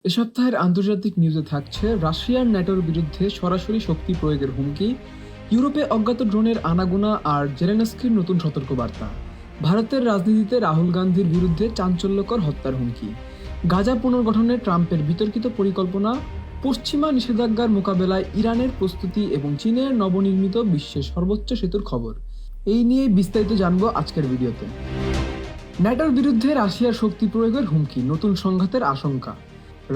এ সপ্তাহের আন্তর্জাতিক নিউজে থাকছে রাশিয়ার ন্যাটোর বিরুদ্ধে সরাসরি শক্তি প্রয়োগের হুমকি, ইউরোপে অজ্ঞাত ড্রোনের আনাগোনা আর জেলেনস্কির নতুন সতর্কবার্তা, ভারতের রাজনীতিতে রাহুল গান্ধীর বিরুদ্ধে চাঞ্চল্যকর হত্যার হুমকি, গাজা পুনর্গঠনে ট্রাম্পের বিতর্কিত পরিকল্পনা, পশ্চিমা নিষেধাজ্ঞার মোকাবেলায় ইরানের প্রস্তুতি এবং চীনের নবনির্মিত বিশ্বের সর্বোচ্চ সেতুর খবর। এই নিয়ে বিস্তারিত জানবো আজকের ভিডিওতে। ন্যাটোর বিরুদ্ধে রাশিয়ার শক্তি প্রয়োগের হুমকি, নতুন সংঘাতের আশঙ্কা।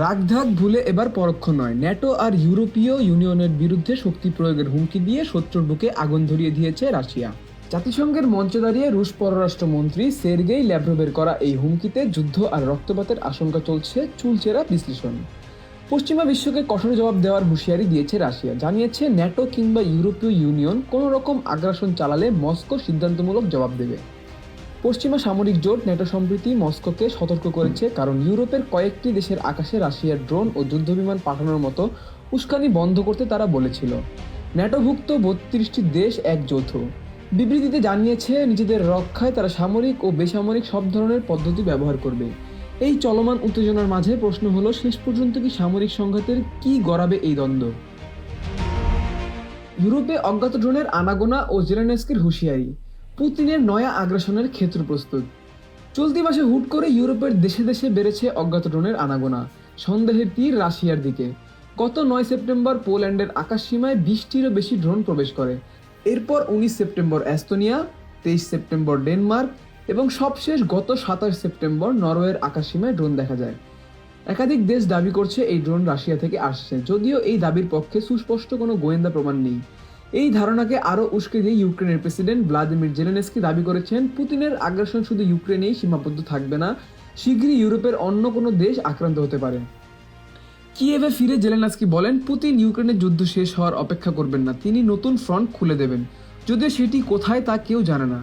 রাগঢাক ভুলে এবার পরোক্ষ নয়, ন্যাটো আর ইউরোপীয় ইউনিয়নের বিরুদ্ধে শক্তি প্রয়োগের হুমকি দিয়ে শত্রুর বুকে আগুন ধরিয়ে দিয়েছে রাশিয়া। জাতিসংঘের মঞ্চে দাঁড়িয়ে রুশ পররাষ্ট্রমন্ত্রী সের্গেই ল্যাভরভের করা এই হুমকিতে যুদ্ধ আর রক্তপাতের আশঙ্কা চলছে চুলচেরা বিশ্লেষণ। পশ্চিমা বিশ্বকে কঠোর জবাব দেওয়ার হুঁশিয়ারি দিয়েছে রাশিয়া, জানিয়েছে ন্যাটো কিংবা ইউরোপীয় ইউনিয়ন কোনো রকম আগ্রাসন চালালে মস্কো সিদ্ধান্তমূলক জবাব দেবে। পশ্চিমা সামরিক জোট ন্যাটো সম্প্রতি মস্কোকে সতর্ক করেছে, কারণ ইউরোপের কয়েকটি দেশের আকাশে রাশিয়ার ড্রোন ও যুদ্ধবিমান পাঠানোর মতো উস্কানি বন্ধ করতে তারা বলেছিল। ন্যাটোভুক্ত ৩২টি দেশ এক যৌথ বিবৃতিতে জানিয়েছে, নিজেদের রক্ষায় তারা সামরিক ও বেসামরিক সব ধরনের পদ্ধতি ব্যবহার করবে। এই চলমান উত্তেজনার মাঝে প্রশ্ন হলো, শেষ পর্যন্ত কি সামরিক সংঘাতের কি গড়াবে এই দ্বন্দ্ব? ইউরোপে অজ্ঞাত ড্রোনের আনাগোনা ও জেলেনস্কির হুঁশিয়ারি, পুতিনের নয়া আগ্রাসনের ক্ষেত্র প্রস্তুত। চলতি মাসে হুট করে ইউরোপের দেশে দেশে বেড়েছে অজ্ঞাত ড্রোনের আনাগোনা, সন্দেহের তীর রাশিয়ার দিকে। গত ৯ সেপ্টেম্বর পোল্যান্ডের আকাশসীমায় ২০টিরও বেশি ড্রোন প্রবেশ করে। এরপর ১৯ সেপ্টেম্বর এস্তোনিয়া, ২৩ সেপ্টেম্বর ডেনমার্ক এবং সবশেষ গত ২৭ সেপ্টেম্বর নরওয়ের আকাশসীমায় ড্রোন দেখা যায়। একাধিক দেশ দাবি করছে এই ড্রোন রাশিয়া থেকে আসছে, যদিও এই দাবির পক্ষে সুস্পষ্ট কোনো গোয়েন্দা প্রমাণ নেই। এই ধারণাকে আরও উস্কে দিয়ে ইউক্রেনের প্রেসিডেন্ট ভ্লাদিমির জেলেনস্কি দাবি করেছেন, পুতিনের আগ্রাসন শুধু ইউক্রেনেই সীমাবদ্ধ থাকবে না, শীঘ্রই ইউরোপের অন্য কোনো দেশ আক্রান্ত হতে পারে। কিয়েভে ফিরে জেলেনস্কি বলেন, পুতিন ইউক্রেনের যুদ্ধ শেষ হওয়ার অপেক্ষা করবেন না, তিনি নতুন ফ্রন্ট খুলে দেবেন, যদিও সেটি কোথায় তা কেউ জানে না।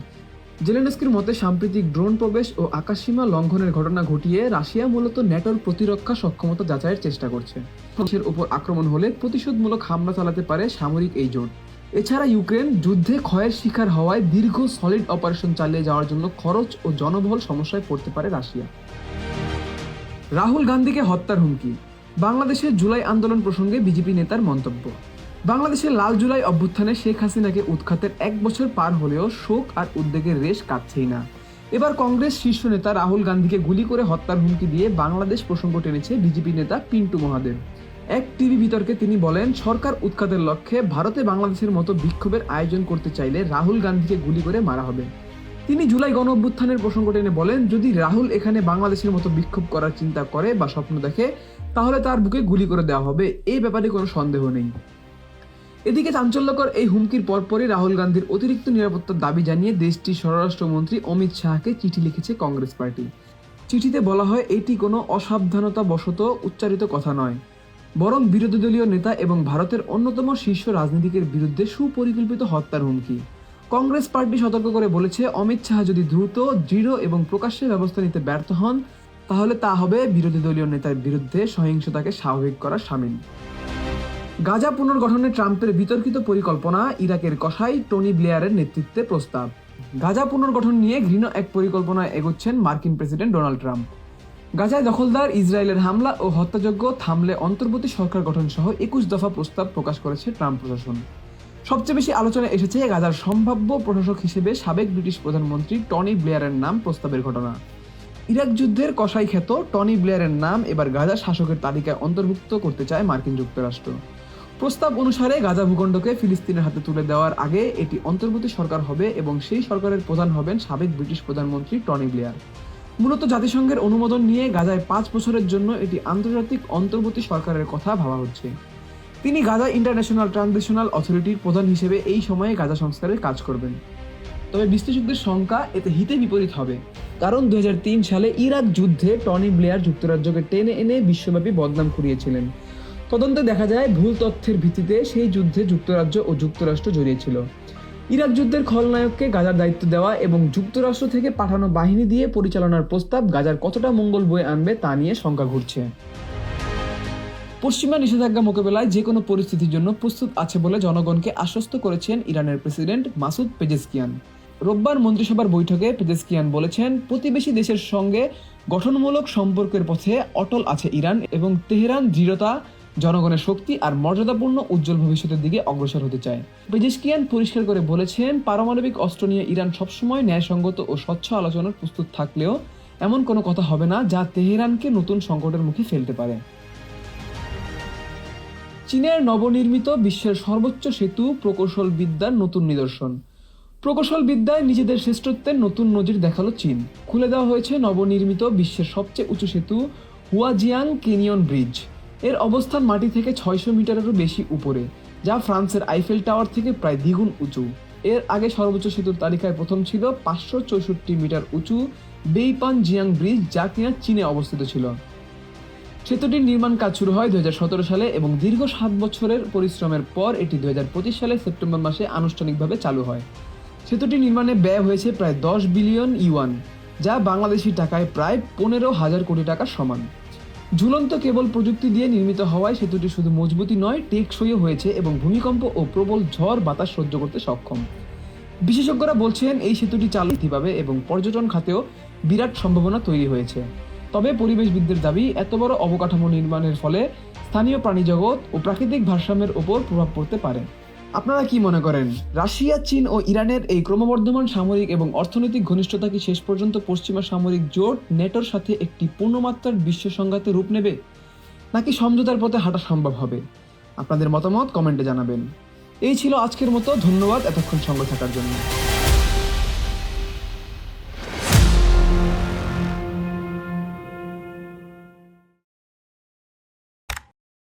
জেলেনস্কির মতে, সাম্প্রতিক ড্রোন প্রবেশ ও আকাশসীমা লঙ্ঘনের ঘটনা ঘটিয়ে রাশিয়া মূলত ন্যাটোর প্রতিরক্ষা সক্ষমতা যাচাইয়ের চেষ্টা করছে। দেশের উপর আক্রমণ হলে প্রতিশোধমূলক হামলা চালাতে পারে সামরিক এই জোট। এছাড়া ইউক্রেন যুদ্ধে ক্ষয়ের শিকার হওয়ায় দীর্ঘ সলিড অপারেশন চালিয়ে যাওয়ার জন্য খরচ ও জনবল সমস্যায় পড়তে পারে রাশিয়া। রাহুল গান্ধীকে হত্যার হুমকি, বাংলাদেশের জুলাই আন্দোলন প্রসঙ্গে বিজেপি নেতার মন্তব্য। বাংলাদেশের লাল জুলাই অভ্যুত্থানে শেখ হাসিনাকে উৎখাতের ১ বছর পার হলেও শোক আর উদ্বেগের রেশ কাটছেই না। এবার কংগ্রেস শীর্ষ নেতা রাহুল গান্ধীকে গুলি করে হত্যার হুমকি দিয়ে বাংলাদেশ প্রসঙ্গ টেনেছে বিজেপি নেতা পিন্টু মহাদেব। এক টিভি বিতর্কে তিনি বলেন, সরকার উৎখাতের লক্ষ্যে ভারতে বাংলাদেশের মতো বিক্ষোভের আয়োজন করতে চাইলে রাহুল গান্ধীকে গুলি করে মারা হবে। তিনি জুলাই গণ অভ্যুত্থানের প্রসঙ্গ টেনে বলেন, যদি রাহুল এখানে বাংলাদেশের মতো বিক্ষোভ করার চিন্তা করে বা স্বপ্ন দেখে, তাহলে তার বুকে গুলি করে দেওয়া হবে, এই ব্যাপারে কোনো সন্দেহ নেই। এদিকে চাঞ্চল্যকর এই হুমকির পরপরই রাহুল গান্ধীর অতিরিক্ত নিরাপত্তার দাবি জানিয়ে দেশটির স্বরাষ্ট্রমন্ত্রী অমিত শাহকে চিঠি লিখেছে কংগ্রেস পার্টি। চিঠিতে বলা হয়, এটি কোনো অসাবধানতাবশত উচ্চারিত কথা নয়, বরং বিরোধী দলীয় নেতা এবং ভারতের অন্যতম শীর্ষ রাজনীতিকের বিরুদ্ধে সুপরিকল্পিত হত্যার হুমকি। কংগ্রেস পার্টি সতর্ক করে বলেছে, অমিত শাহ যদি দ্রুত, দৃঢ় এবং প্রকাশ্যে ব্যবস্থা নিতে ব্যর্থ হন, তাহলে তা হবে বিরোধী দলীয় নেতার বিরুদ্ধে সহিংসতাকে স্বাভাবিক করার শামিল। গাজা পুনর্গঠনে ট্রাম্পের বিতর্কিত পরিকল্পনা, ইরাকের কসাই টনি ব্লেয়ারের নেতৃত্বে প্রস্তাব। গাজা পুনর্গঠন নিয়ে ঘৃণ্য এক পরিকল্পনায় এগোচ্ছেন মার্কিন প্রেসিডেন্ট ডোনাল্ড ট্রাম্প। গাজায় দখলদার ইসরায়েলের হামলা ও হত্যাযজ্ঞ থামলে অন্তর্বর্তী সরকার গঠন সহ ২১ দফা প্রস্তাব প্রকাশ করেছে ট্রাম্প প্রশাসন। সবচেয়ে বেশি আলোচনায় এসেছে গাজার সম্ভাব্য প্রশাসক হিসেবে সাবেক ব্রিটিশ প্রধানমন্ত্রী টনি ব্লেয়ারের নাম প্রস্তাবের ঘটনা। ইরাক যুদ্ধের কসাই খ্যাত টনি ব্লেয়ারের নাম এবার গাজা শাসকের তালিকায় অন্তর্ভুক্ত করতে চায় মার্কিন যুক্তরাষ্ট্র। প্রস্তাব অনুসারে গাজা ভূখণ্ডকে ফিলিস্তিনের হাতে তুলে দেওয়ার আগে এটি অন্তর্বর্তী সরকার হবে এবং সেই সরকারের প্রধান হবেন সাবেক ব্রিটিশ প্রধানমন্ত্রী টনি ব্লেয়ার। মূলত জাতিসংঘের অনুমোদন নিয়ে গাজায় ৫ বছরের জন্য এটি আন্তর্জাতিক অন্তর্বর্তী সরকারের কথা ভাবা হচ্ছে। তিনি গাজা ইন্টারন্যাশনাল ট্রানজিশনাল অথরিটির প্রধান হিসেবে এই সময়ে গাজা সংস্কারের কাজ করবেন। তবে বিশ্লেষকদের শঙ্কা, এতে হিতে বিপরীত হবে, কারণ ২০০৩ সালে ইরাক যুদ্ধে টনি ব্লেয়ার যুক্তরাজ্যকে টেনে এনে বিশ্বব্যাপী বদনাম কুড়িয়েছিলেন। তদন্তে দেখা যায়, ভুল তথ্যের ভিত্তিতে সেই যুদ্ধে যুক্তরাজ্য ও যুক্তরাষ্ট্র জড়িয়েছিল। ইরাক যুদ্ধের খলনায়ককে গাজার দায়িত্ব দেওয়া এবং যুক্তরাষ্ট্র থেকে পাঠানো বাহিনী দিয়ে পরিচালনার প্রস্তাব গাজার কতটা মঙ্গল বয়ে আনবে তা নিয়ে শঙ্কা ঘুরছে। পশ্চিমা নিষেধাজ্ঞা মোকাবেলায় যে কোনো পরিস্থিতির জন্য প্রস্তুত আছে বলে জনগণকে আশ্বস্ত করেছেন ইরানের প্রেসিডেন্ট মাসুদ পেজেশকিয়ান। রোববার মন্ত্রিসভার বৈঠকে পেজেশকিয়ান বলেছেন, প্রতিবেশী দেশের সঙ্গে গঠনমূলক সম্পর্কের পথে অটল আছে ইরান এবং তেহরান দৃঢ়তা, জনগণের শক্তি আর মর্যাদাপূর্ণ উজ্জ্বল ভবিষ্যতের দিকে অগ্রসর হতে চায়। পেজেশকিয়ান পরিষ্কার করে বলেছেন, পারমাণবিক অস্ত্র নিয়ে ইরান সবসময় ন্যায়সঙ্গত ও স্বচ্ছ আলোচনার প্রস্তুত থাকলেও এমন কোনো কথা হবে না যা তেহরানকে নতুন সংকটের মুখে ফেলতে পারে। চীনের নবনির্মিত বিশ্বের সর্বোচ্চ সেতু প্রকৌশল বিদ্যার নতুন নিদর্শন। প্রকৌশল বিদ্যায় নিজেদের শ্রেষ্ঠত্বের নতুন নজির দেখালো চীন। খুলে দেওয়া হয়েছে নবনির্মিত বিশ্বের সবচেয়ে উঁচু সেতু হুয়াজিয়াং ক্যানিয়ন ব্রিজ। এর অবস্থান মাটি থেকে 600 মিটারেরও বেশি উপরে, যা ফ্রান্সের আইফেল টাওয়ার থেকে প্রায় দ্বিগুণ উঁচু। এর আগে সর্বোচ্চ সেতুর তালিকায় প্রথম ছিল 564 মিটার উঁচু বেইপান জিয়াং ব্রিজ, যা কিনা চীনে অবস্থিত ছিল। সেতুটির নির্মাণ কাজ শুরু হয় 2017 সালে এবং দীর্ঘ 7 বছরের পরিশ্রমের পর এটি 2025 সালে সেপ্টেম্বর মাসে আনুষ্ঠানিকভাবে চালু হয়। সেতুটি নির্মাণে ব্যয় হয়েছে প্রায় 10 বিলিয়ন ইউয়ান, যা বাংলাদেশি টাকায় প্রায় 15,000 কোটি টাকার সমান। ঝুলন্ত কেবল প্রযুক্তি দিয়ে নির্মিত হওয়ায় সেতুটি শুধু মজবুতই নয়, টেকসইও হয়েছে এবং ভূমিকম্প ও প্রবল ঝড় বাতাস সহ্য করতে সক্ষম। বিশেষজ্ঞরা বলছেন, এই সেতুটি চালু পাবে এবং পর্যটন খাতেও বিরাট সম্ভাবনা তৈরি হয়েছে। তবে পরিবেশবিদদের দাবি, এত বড় অবকাঠামো নির্মাণের ফলে স্থানীয় প্রাণীজগৎ ও প্রাকৃতিক ভারসাম্যের ওপর প্রভাব পড়তে পারে। আপনারা কি মনে করেন, রাশিয়া, চীন ও ইরানের এই ক্রমবর্ধমান সামরিক এবং অর্থনৈতিক ঘনিষ্ঠতা কি শেষ পর্যন্ত পশ্চিমা সামরিক জোট নেটোর সাথে একটি পূর্ণমাত্রার বিশ্ব সংঘাতে রূপ নেবে, নাকি সমঝোতার পথে হাঁটা সম্ভব হবে? আপনাদের মতামত কমেন্টে জানাবেন। এই ছিল আজকের মতো। ধন্যবাদ এতক্ষণ সঙ্গে থাকার জন্য।